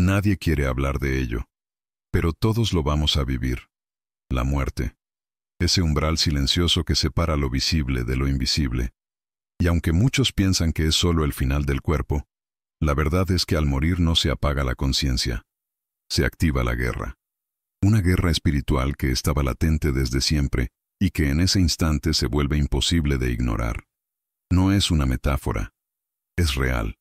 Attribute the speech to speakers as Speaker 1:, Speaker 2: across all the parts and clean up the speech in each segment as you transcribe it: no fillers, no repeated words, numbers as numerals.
Speaker 1: Nadie quiere hablar de ello, pero todos lo vamos a vivir. La muerte, ese umbral silencioso que separa lo visible de lo invisible. Y aunque muchos piensan que es solo el final del cuerpo, la verdad es que al morir no se apaga la conciencia, se activa la guerra. Una guerra espiritual que estaba latente desde siempre y que en ese instante se vuelve imposible de ignorar. No es una metáfora, es real.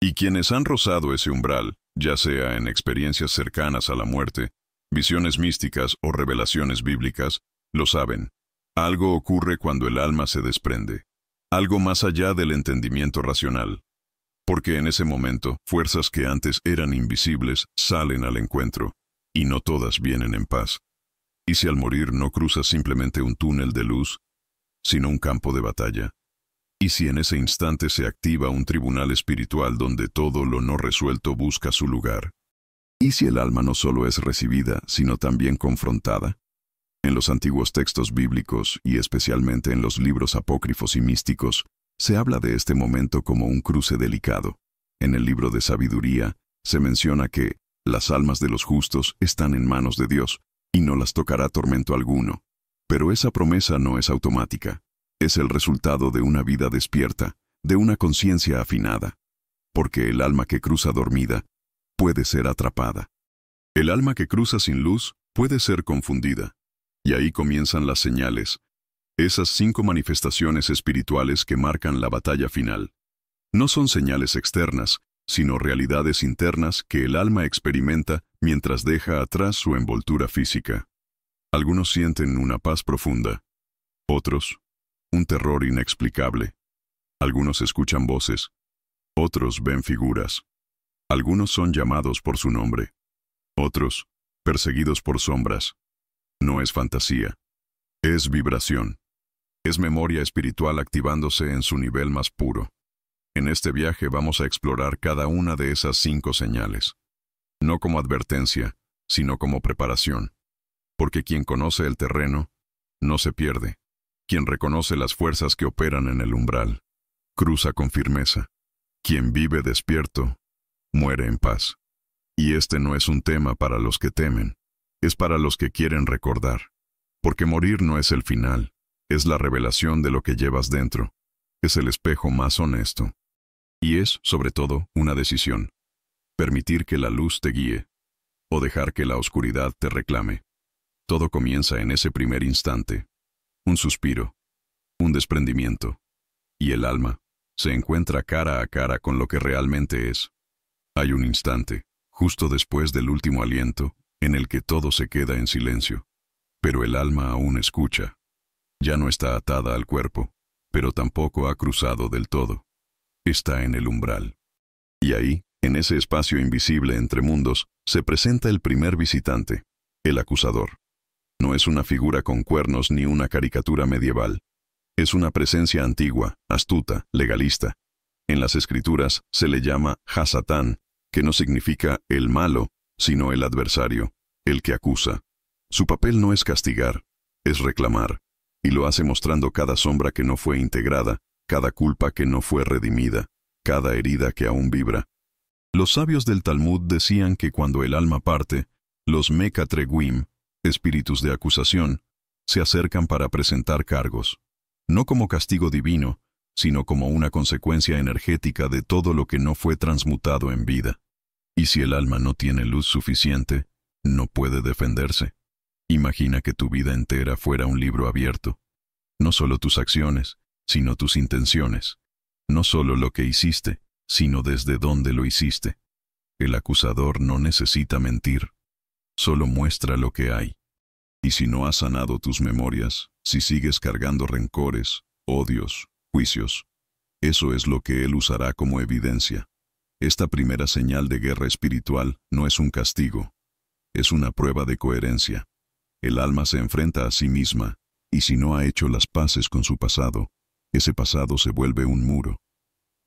Speaker 1: Y quienes han rozado ese umbral, ya sea en experiencias cercanas a la muerte, visiones místicas o revelaciones bíblicas, lo saben. Algo ocurre cuando el alma se desprende. Algo más allá del entendimiento racional. Porque en ese momento, fuerzas que antes eran invisibles salen al encuentro, y no todas vienen en paz. Y si al morir no cruzas simplemente un túnel de luz, sino un campo de batalla. Y si en ese instante se activa un tribunal espiritual donde todo lo no resuelto busca su lugar. Y si el alma no solo es recibida, sino también confrontada. En los antiguos textos bíblicos, y especialmente en los libros apócrifos y místicos, se habla de este momento como un cruce delicado. En el libro de Sabiduría, se menciona que las almas de los justos están en manos de Dios, y no las tocará tormento alguno. Pero esa promesa no es automática. Es el resultado de una vida despierta, de una conciencia afinada. Porque el alma que cruza dormida puede ser atrapada. El alma que cruza sin luz puede ser confundida. Y ahí comienzan las señales, esas 5 manifestaciones espirituales que marcan la batalla final. No son señales externas, sino realidades internas que el alma experimenta mientras deja atrás su envoltura física. Algunos sienten una paz profunda, otros, un terror inexplicable. Algunos escuchan voces, otros ven figuras. Algunos son llamados por su nombre, otros, perseguidos por sombras. No es fantasía, es vibración. Es memoria espiritual activándose en su nivel más puro. En este viaje vamos a explorar cada una de esas 5 señales. No como advertencia, sino como preparación. Porque quien conoce el terreno, no se pierde. Quien reconoce las fuerzas que operan en el umbral, cruza con firmeza. Quien vive despierto, muere en paz. Y este no es un tema para los que temen, es para los que quieren recordar. Porque morir no es el final, es la revelación de lo que llevas dentro. Es el espejo más honesto. Y es, sobre todo, una decisión. Permitir que la luz te guíe, o dejar que la oscuridad te reclame. Todo comienza en ese primer instante. Un suspiro, un desprendimiento. Y el alma se encuentra cara a cara con lo que realmente es. Hay un instante, justo después del último aliento, en el que todo se queda en silencio. Pero el alma aún escucha. Ya no está atada al cuerpo, pero tampoco ha cruzado del todo. Está en el umbral. Y ahí, en ese espacio invisible entre mundos, se presenta el primer visitante, el acusador. No es una figura con cuernos ni una caricatura medieval. Es una presencia antigua, astuta, legalista. En las escrituras se le llama Hasatán, que no significa el malo, sino el adversario, el que acusa. Su papel no es castigar, es reclamar, y lo hace mostrando cada sombra que no fue integrada, cada culpa que no fue redimida, cada herida que aún vibra. Los sabios del Talmud decían que cuando el alma parte, los Mekatreguim, espíritus de acusación, se acercan para presentar cargos, no como castigo divino, sino como una consecuencia energética de todo lo que no fue transmutado en vida. Y si el alma no tiene luz suficiente, no puede defenderse. Imagina que tu vida entera fuera un libro abierto. No solo tus acciones, sino tus intenciones. No solo lo que hiciste, sino desde dónde lo hiciste. El acusador no necesita mentir. Solo muestra lo que hay. Y si no has sanado tus memorias, si sigues cargando rencores, odios, juicios, eso es lo que él usará como evidencia. Esta primera señal de guerra espiritual no es un castigo, es una prueba de coherencia. El alma se enfrenta a sí misma, y si no ha hecho las paces con su pasado, ese pasado se vuelve un muro.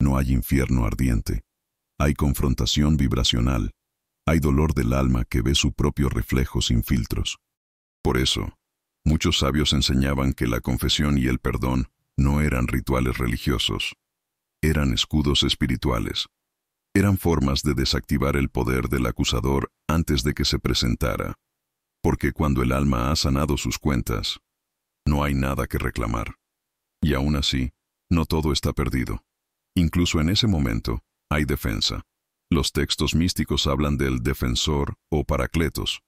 Speaker 1: No hay infierno ardiente. Hay confrontación vibracional. Hay dolor del alma que ve su propio reflejo sin filtros. Por eso, muchos sabios enseñaban que la confesión y el perdón no eran rituales religiosos. Eran escudos espirituales. Eran formas de desactivar el poder del acusador antes de que se presentara, porque cuando el alma ha sanado sus cuentas, no hay nada que reclamar. Y aún así, no todo está perdido. Incluso en ese momento, hay defensa. Los textos místicos hablan del defensor o paracletos,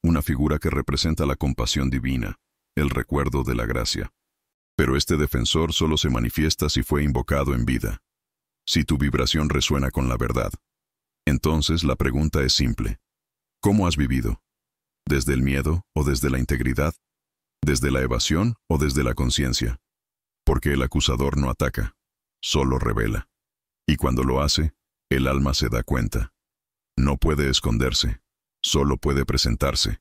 Speaker 1: una figura que representa la compasión divina, el recuerdo de la gracia. Pero este defensor solo se manifiesta si fue invocado en vida, si tu vibración resuena con la verdad. Entonces la pregunta es simple. ¿Cómo has vivido? ¿Desde el miedo o desde la integridad? ¿Desde la evasión o desde la conciencia? Porque el acusador no ataca, solo revela. Y cuando lo hace, el alma se da cuenta. No puede esconderse, solo puede presentarse.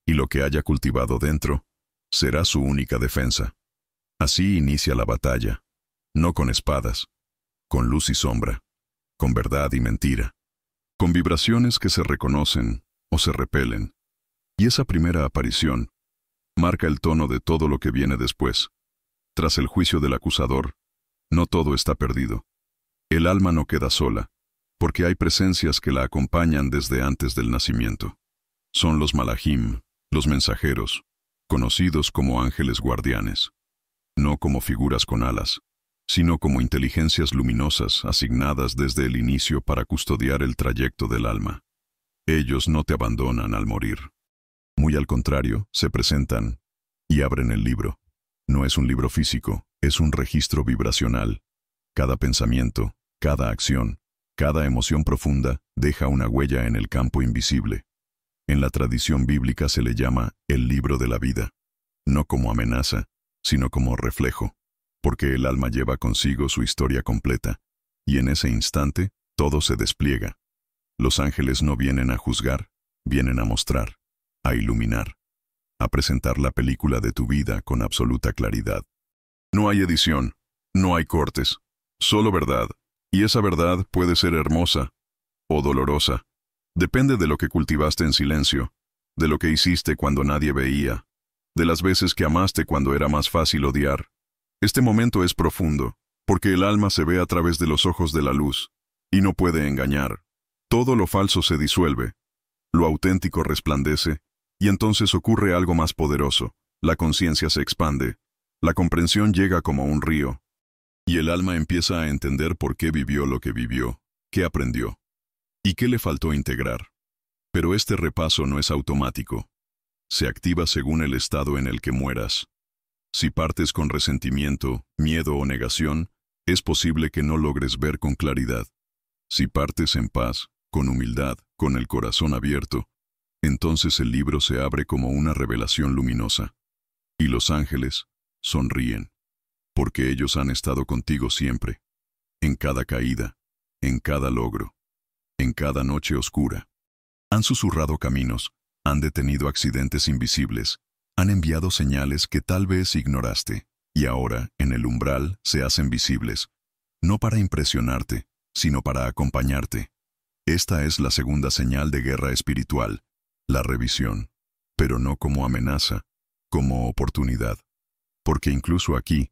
Speaker 1: Y lo que haya cultivado dentro, será su única defensa. Así inicia la batalla, no con espadas, con luz y sombra, con verdad y mentira, con vibraciones que se reconocen o se repelen. Y esa primera aparición marca el tono de todo lo que viene después. Tras el juicio del acusador, no todo está perdido. El alma no queda sola, porque hay presencias que la acompañan desde antes del nacimiento. Son los malajim, los mensajeros, conocidos como ángeles guardianes. No como figuras con alas, sino como inteligencias luminosas asignadas desde el inicio para custodiar el trayecto del alma. Ellos no te abandonan al morir. Muy al contrario, se presentan y abren el libro. No es un libro físico, es un registro vibracional. Cada pensamiento, cada acción, cada emoción profunda deja una huella en el campo invisible. En la tradición bíblica se le llama el libro de la vida, no como amenaza, sino como reflejo, porque el alma lleva consigo su historia completa, y en ese instante todo se despliega. Los ángeles no vienen a juzgar, vienen a mostrar, a iluminar, a presentar la película de tu vida con absoluta claridad. No hay edición, no hay cortes, solo verdad, y esa verdad puede ser hermosa o dolorosa. Depende de lo que cultivaste en silencio, de lo que hiciste cuando nadie veía, de las veces que amaste cuando era más fácil odiar. Este momento es profundo, porque el alma se ve a través de los ojos de la luz, y no puede engañar. Todo lo falso se disuelve, lo auténtico resplandece, y entonces ocurre algo más poderoso. La conciencia se expande, la comprensión llega como un río, y el alma empieza a entender por qué vivió lo que vivió, qué aprendió, y qué le faltó integrar. Pero este repaso no es automático. Se activa según el estado en el que mueras. Si partes con resentimiento, miedo o negación, es posible que no logres ver con claridad. Si partes en paz, con humildad, con el corazón abierto, entonces el libro se abre como una revelación luminosa. Y los ángeles sonríen, porque ellos han estado contigo siempre, en cada caída, en cada logro, en cada noche oscura. Han susurrado caminos, han detenido accidentes invisibles, han enviado señales que tal vez ignoraste, y ahora, en el umbral, se hacen visibles, no para impresionarte, sino para acompañarte. Esta es la segunda señal de guerra espiritual, la revisión, pero no como amenaza, como oportunidad. Porque incluso aquí,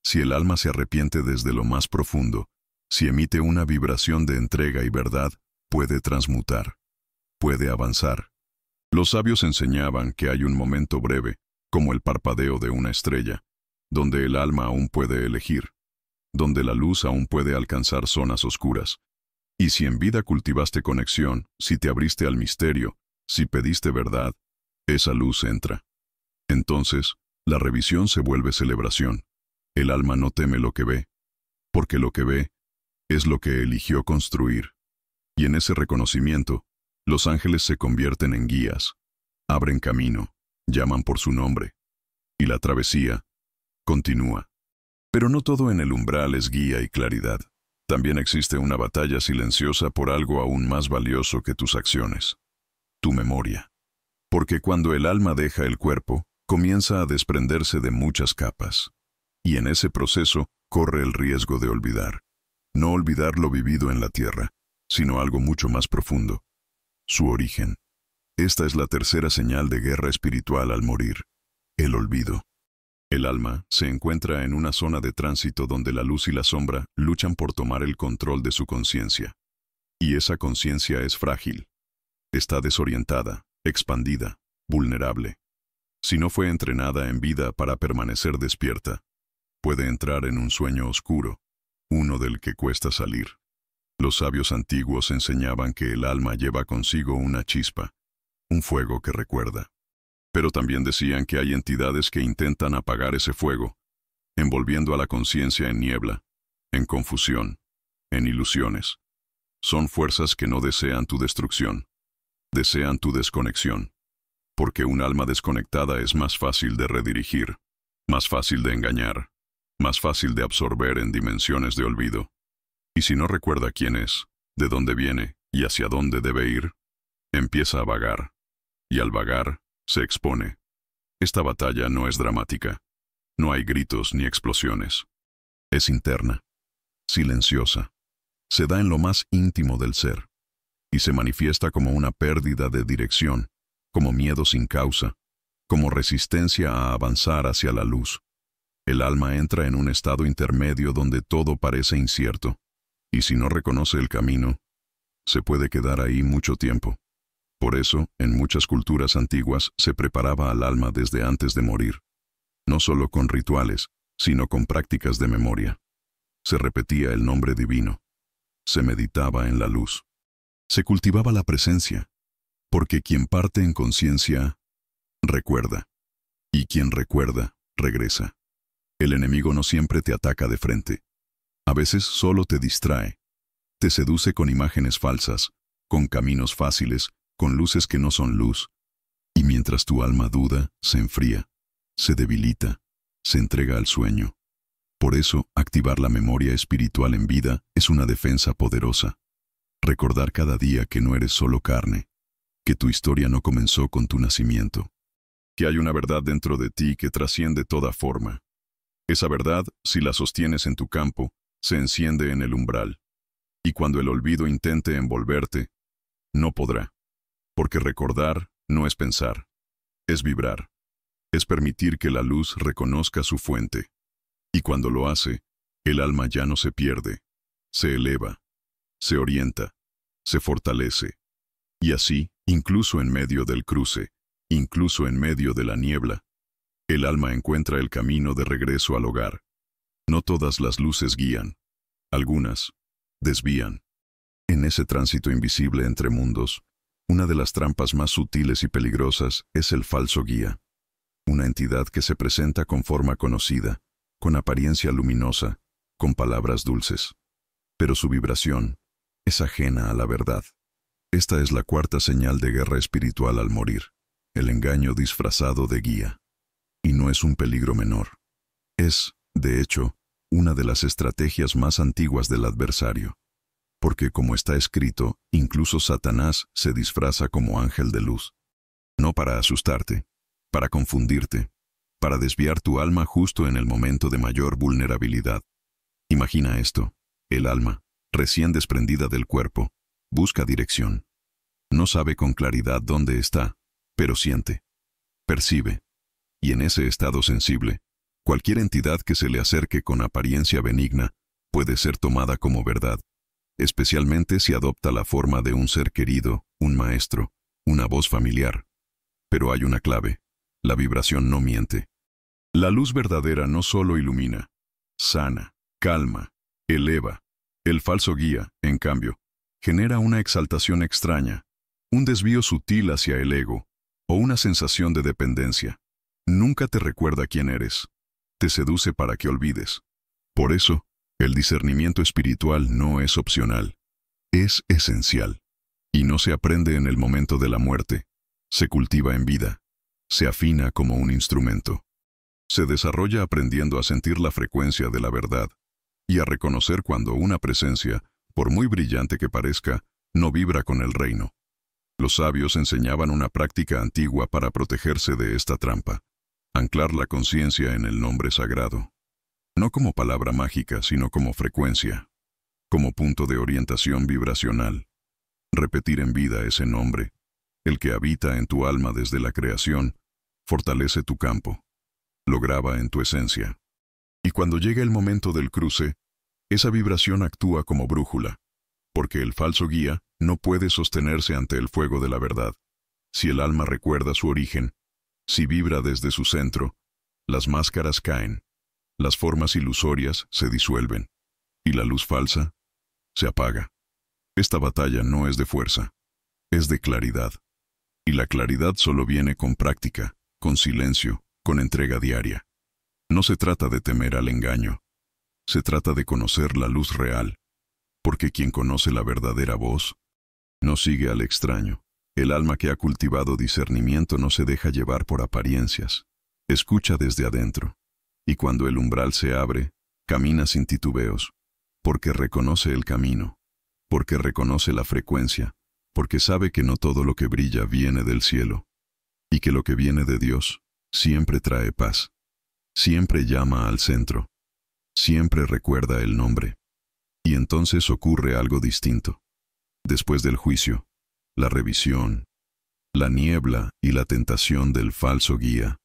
Speaker 1: si el alma se arrepiente desde lo más profundo, si emite una vibración de entrega y verdad, puede transmutar, puede avanzar. Los sabios enseñaban que hay un momento breve, como el parpadeo de una estrella, donde el alma aún puede elegir, donde la luz aún puede alcanzar zonas oscuras. Y si en vida cultivaste conexión, si te abriste al misterio, si pediste verdad, esa luz entra. Entonces, la revisión se vuelve celebración. El alma no teme lo que ve, porque lo que ve es lo que eligió construir. Y en ese reconocimiento, los ángeles se convierten en guías, abren camino, llaman por su nombre, y la travesía continúa. Pero no todo en el umbral es guía y claridad. También existe una batalla silenciosa por algo aún más valioso que tus acciones, tu memoria. Porque cuando el alma deja el cuerpo, comienza a desprenderse de muchas capas, y en ese proceso corre el riesgo de olvidar. No olvidar lo vivido en la tierra, sino algo mucho más profundo. Su origen. Esta es la tercera señal de guerra espiritual al morir, el olvido. El alma se encuentra en una zona de tránsito donde la luz y la sombra luchan por tomar el control de su conciencia. Y esa conciencia es frágil. Está desorientada, expandida, vulnerable. Si no fue entrenada en vida para permanecer despierta, puede entrar en un sueño oscuro, uno del que cuesta salir. Los sabios antiguos enseñaban que el alma lleva consigo una chispa, un fuego que recuerda. Pero también decían que hay entidades que intentan apagar ese fuego, envolviendo a la conciencia en niebla, en confusión, en ilusiones. Son fuerzas que no desean tu destrucción, desean tu desconexión, porque un alma desconectada es más fácil de redirigir, más fácil de engañar, más fácil de absorber en dimensiones de olvido. Y si no recuerda quién es, de dónde viene y hacia dónde debe ir, empieza a vagar. Y al vagar, se expone. Esta batalla no es dramática. No hay gritos ni explosiones. Es interna, silenciosa. Se da en lo más íntimo del ser. Y se manifiesta como una pérdida de dirección, como miedo sin causa, como resistencia a avanzar hacia la luz. El alma entra en un estado intermedio donde todo parece incierto. Y si no reconoce el camino, se puede quedar ahí mucho tiempo. Por eso, en muchas culturas antiguas se preparaba al alma desde antes de morir. No solo con rituales, sino con prácticas de memoria. Se repetía el nombre divino. Se meditaba en la luz. Se cultivaba la presencia, porque quien parte en conciencia, recuerda. Y quien recuerda, regresa. El enemigo no siempre te ataca de frente. A veces solo te distrae. Te seduce con imágenes falsas, con caminos fáciles, con luces que no son luz. Y mientras tu alma duda, se enfría, se debilita, se entrega al sueño. Por eso, activar la memoria espiritual en vida es una defensa poderosa. Recordar cada día que no eres solo carne, que tu historia no comenzó con tu nacimiento, que hay una verdad dentro de ti que trasciende toda forma. Esa verdad, si la sostienes en tu campo, se enciende en el umbral. Y cuando el olvido intente envolverte, no podrá. Porque recordar no es pensar, es vibrar. Es permitir que la luz reconozca su fuente. Y cuando lo hace, el alma ya no se pierde, se eleva, se orienta, se fortalece. Y así, incluso en medio del cruce, incluso en medio de la niebla, el alma encuentra el camino de regreso al hogar. No todas las luces guían, algunas desvían. En ese tránsito invisible entre mundos, una de las trampas más sutiles y peligrosas es el falso guía. Una entidad que se presenta con forma conocida, con apariencia luminosa, con palabras dulces. Pero su vibración es ajena a la verdad. Esta es la cuarta señal de guerra espiritual al morir, el engaño disfrazado de guía. Y no es un peligro menor. Es, de hecho, una de las estrategias más antiguas del adversario. Porque como está escrito, incluso Satanás se disfraza como ángel de luz. No para asustarte, para confundirte, para desviar tu alma justo en el momento de mayor vulnerabilidad. Imagina esto, el alma, recién desprendida del cuerpo, busca dirección. No sabe con claridad dónde está, pero siente, percibe. Y en ese estado sensible, cualquier entidad que se le acerque con apariencia benigna puede ser tomada como verdad, especialmente si adopta la forma de un ser querido, un maestro, una voz familiar. Pero hay una clave, la vibración no miente. La luz verdadera no solo ilumina, sana, calma, eleva. El falso guía, en cambio, genera una exaltación extraña, un desvío sutil hacia el ego, o una sensación de dependencia. Nunca te recuerda quién eres. Te seduce para que olvides. Por eso, el discernimiento espiritual no es opcional. Es esencial. Y no se aprende en el momento de la muerte. Se cultiva en vida. Se afina como un instrumento. Se desarrolla aprendiendo a sentir la frecuencia de la verdad y a reconocer cuando una presencia, por muy brillante que parezca, no vibra con el reino. Los sabios enseñaban una práctica antigua para protegerse de esta trampa. Anclar la conciencia en el nombre sagrado. No como palabra mágica, sino como frecuencia. Como punto de orientación vibracional. Repetir en vida ese nombre, el que habita en tu alma desde la creación, fortalece tu campo. Lo graba en tu esencia. Y cuando llega el momento del cruce, esa vibración actúa como brújula. porque el falso guía no puede sostenerse ante el fuego de la verdad. Si el alma recuerda su origen, si vibra desde su centro, las máscaras caen, las formas ilusorias se disuelven, y la luz falsa se apaga. Esta batalla no es de fuerza, es de claridad. Y la claridad solo viene con práctica, con silencio, con entrega diaria. No se trata de temer al engaño, se trata de conocer la luz real, porque quien conoce la verdadera voz, no sigue al extraño. El alma que ha cultivado discernimiento no se deja llevar por apariencias, escucha desde adentro, y cuando el umbral se abre, camina sin titubeos, porque reconoce el camino, porque reconoce la frecuencia, porque sabe que no todo lo que brilla viene del cielo, y que lo que viene de Dios siempre trae paz, siempre llama al centro, siempre recuerda el nombre. Y entonces ocurre algo distinto. Después del juicio, la revisión, la niebla y la tentación del falso guía,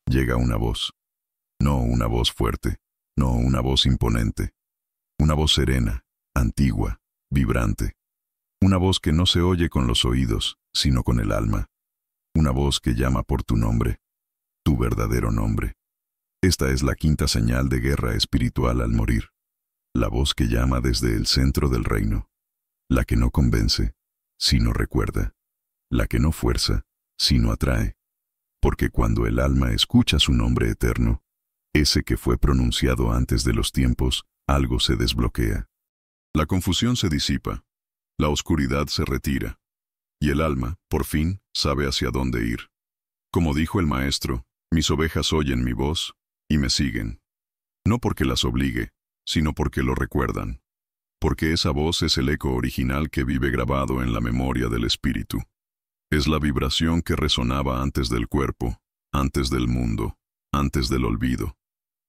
Speaker 1: llega una voz. No una voz fuerte, no una voz imponente, una voz serena, antigua, vibrante. Una voz que no se oye con los oídos, sino con el alma. Una voz que llama por tu nombre, tu verdadero nombre. Esta es la quinta señal de guerra espiritual al morir. La voz que llama desde el centro del reino. La que no convence, sino recuerda. La que no fuerza, sino atrae. Porque cuando el alma escucha su nombre eterno, ese que fue pronunciado antes de los tiempos, algo se desbloquea. La confusión se disipa. La oscuridad se retira, y el alma, por fin, sabe hacia dónde ir. Como dijo el Maestro, mis ovejas oyen mi voz y me siguen. No porque las obligue, sino porque lo recuerdan. Porque esa voz es el eco original que vive grabado en la memoria del espíritu. Es la vibración que resonaba antes del cuerpo, antes del mundo, antes del olvido.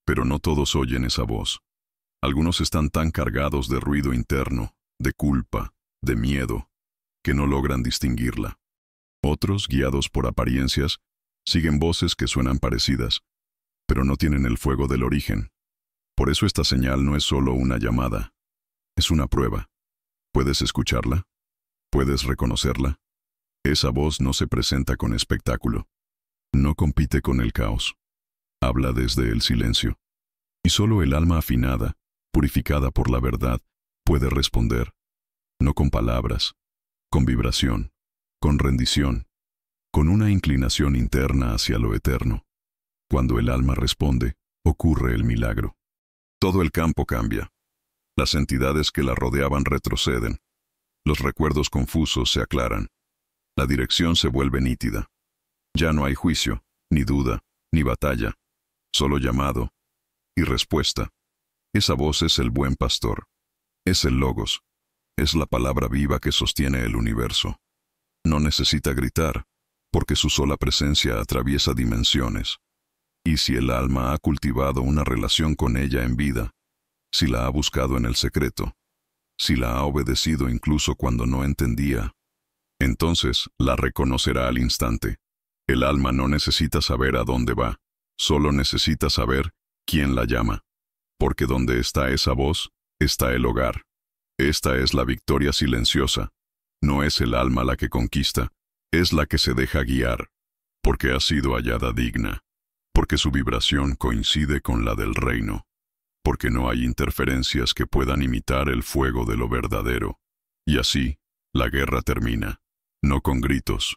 Speaker 1: Pero no todos oyen esa voz. Algunos están tan cargados de ruido interno, de culpa, de miedo, que no logran distinguirla. Otros, guiados por apariencias, siguen voces que suenan parecidas, pero no tienen el fuego del origen. Por eso esta señal no es solo una llamada, es una prueba. ¿Puedes escucharla? ¿Puedes reconocerla? Esa voz no se presenta con espectáculo, no compite con el caos. Habla desde el silencio. Y solo el alma afinada, purificada por la verdad, puede responder. No con palabras, con vibración, con rendición, con una inclinación interna hacia lo eterno. Cuando el alma responde, ocurre el milagro. Todo el campo cambia. Las entidades que la rodeaban retroceden. Los recuerdos confusos se aclaran. La dirección se vuelve nítida. Ya no hay juicio, ni duda, ni batalla. Solo llamado y respuesta. Esa voz es el buen pastor. Es el Logos. Es la palabra viva que sostiene el universo. No necesita gritar, porque su sola presencia atraviesa dimensiones. Y si el alma ha cultivado una relación con ella en vida, si la ha buscado en el secreto, si la ha obedecido incluso cuando no entendía, entonces la reconocerá al instante. El alma no necesita saber a dónde va, solo necesita saber quién la llama. Porque donde está esa voz, está el hogar. Esta es la victoria silenciosa. No es el alma la que conquista, es la que se deja guiar, porque ha sido hallada digna, porque su vibración coincide con la del reino, porque no hay interferencias que puedan imitar el fuego de lo verdadero. Y así, la guerra termina, no con gritos,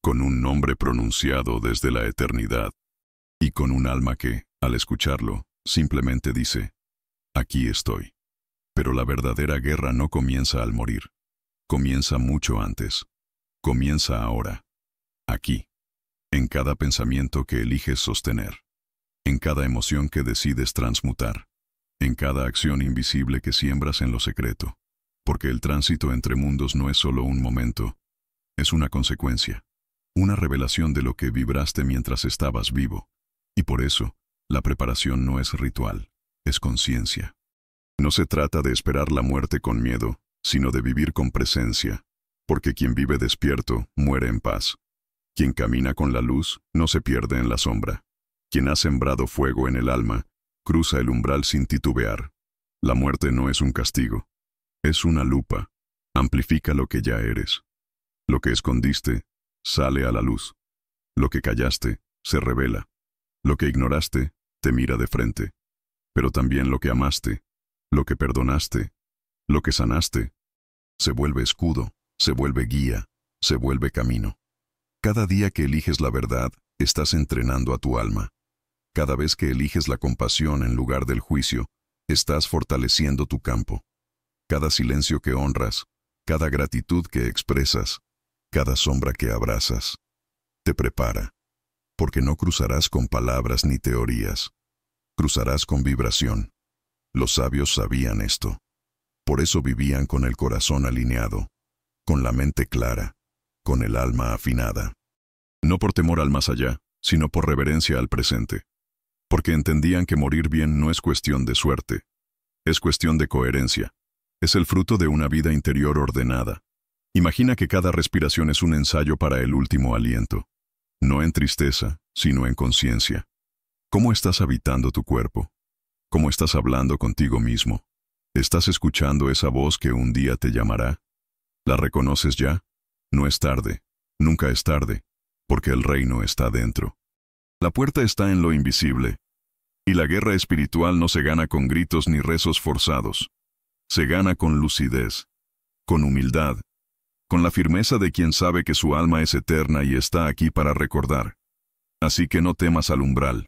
Speaker 1: con un nombre pronunciado desde la eternidad, y con un alma que, al escucharlo, simplemente dice, aquí estoy. Pero la verdadera guerra no comienza al morir. Comienza mucho antes. Comienza ahora. Aquí. En cada pensamiento que eliges sostener. En cada emoción que decides transmutar. En cada acción invisible que siembras en lo secreto. Porque el tránsito entre mundos no es solo un momento. Es una consecuencia. Una revelación de lo que vibraste mientras estabas vivo. Y por eso, la preparación no es ritual, es conciencia. No se trata de esperar la muerte con miedo, sino de vivir con presencia, porque quien vive despierto muere en paz. Quien camina con la luz no se pierde en la sombra. Quien ha sembrado fuego en el alma, cruza el umbral sin titubear. La muerte no es un castigo, es una lupa, Amplifica lo que ya eres. Lo que escondiste, sale a la luz. Lo que callaste, se revela. Lo que ignoraste, te mira de frente. Pero también lo que amaste, lo que perdonaste, lo que sanaste, se vuelve escudo, se vuelve guía, se vuelve camino. Cada día que eliges la verdad, estás entrenando a tu alma. Cada vez que eliges la compasión en lugar del juicio, estás fortaleciendo tu campo. Cada silencio que honras, cada gratitud que expresas, cada sombra que abrazas, te prepara. Porque no cruzarás con palabras ni teorías. Cruzarás con vibración. Los sabios sabían esto. Por eso vivían con el corazón alineado, con la mente clara, con el alma afinada. No por temor al más allá, sino por reverencia al presente. Porque entendían que morir bien no es cuestión de suerte. Es cuestión de coherencia. Es el fruto de una vida interior ordenada. Imagina que cada respiración es un ensayo para el último aliento. No en tristeza, sino en conciencia. ¿Cómo estás habitando tu cuerpo? ¿Cómo estás hablando contigo mismo? ¿Estás escuchando esa voz que un día te llamará? ¿La reconoces ya? No es tarde, nunca es tarde, porque el reino está dentro. La puerta está en lo invisible, y la guerra espiritual no se gana con gritos ni rezos forzados. Se gana con lucidez, con humildad, con la firmeza de quien sabe que su alma es eterna y está aquí para recordar. Así que no temas al umbral.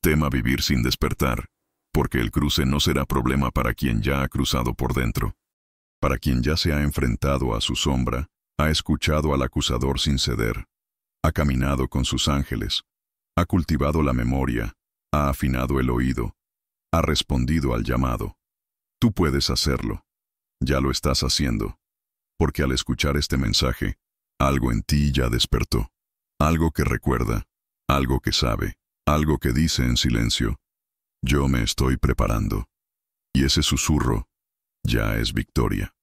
Speaker 1: Tema vivir sin despertar, porque el cruce no será problema para quien ya ha cruzado por dentro. Para quien ya se ha enfrentado a su sombra, ha escuchado al acusador sin ceder, ha caminado con sus ángeles, ha cultivado la memoria, ha afinado el oído, ha respondido al llamado. Tú puedes hacerlo. Ya lo estás haciendo. Porque al escuchar este mensaje, algo en ti ya despertó. Algo que recuerda, algo que sabe, algo que dice en silencio: yo me estoy preparando. Y ese susurro ya es victoria.